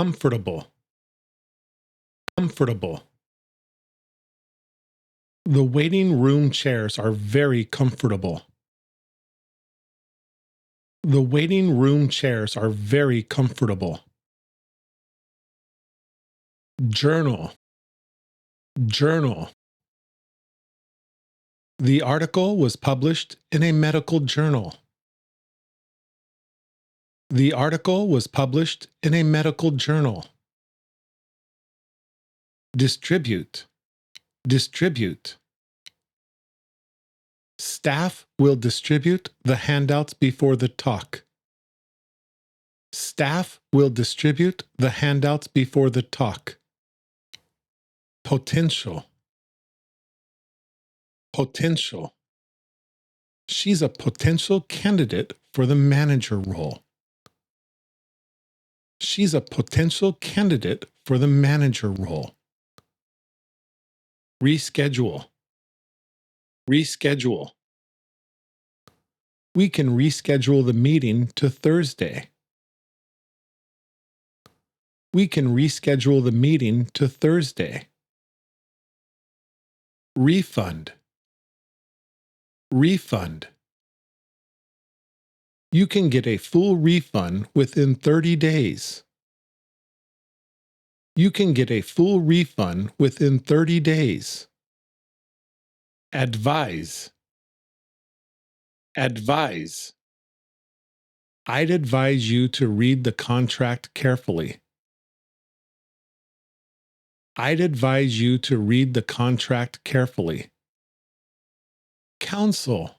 comfortable, comfortable. The waiting room chairs are very comfortable. The waiting room chairs are very comfortable. Journal, journal. The article was published in a medical journal. The article was published in a medical journal. Distribute, distribute. Staff will distribute the handouts before the talk. Staff will distribute the handouts before the talk. Potential, potential. She's a potential candidate for the manager role. She's a potential candidate for the manager role. Reschedule, reschedule. We can reschedule the meeting to Thursday. We can reschedule the meeting to Thursday. Refund, refund. You can get a full refund within 30 days. You can get a full refund within 30 days. Advise, advise. I'd advise you to read the contract carefully. I'd advise you to read the contract carefully. Council,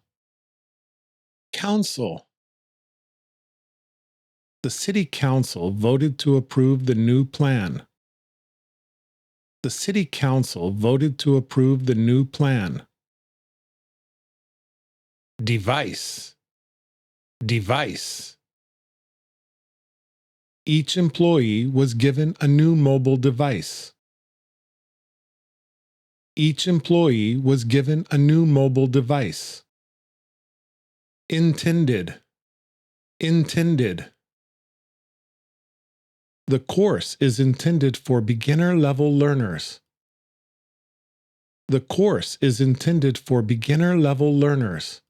council. The City Council voted to approve the new plan. The City Council voted to approve the new plan. Device, device. Each employee was given a new mobile device. Each employee was given a new mobile device. Intended, intended. The course is intended for beginner-level learners. The course is intended for beginner-level learners.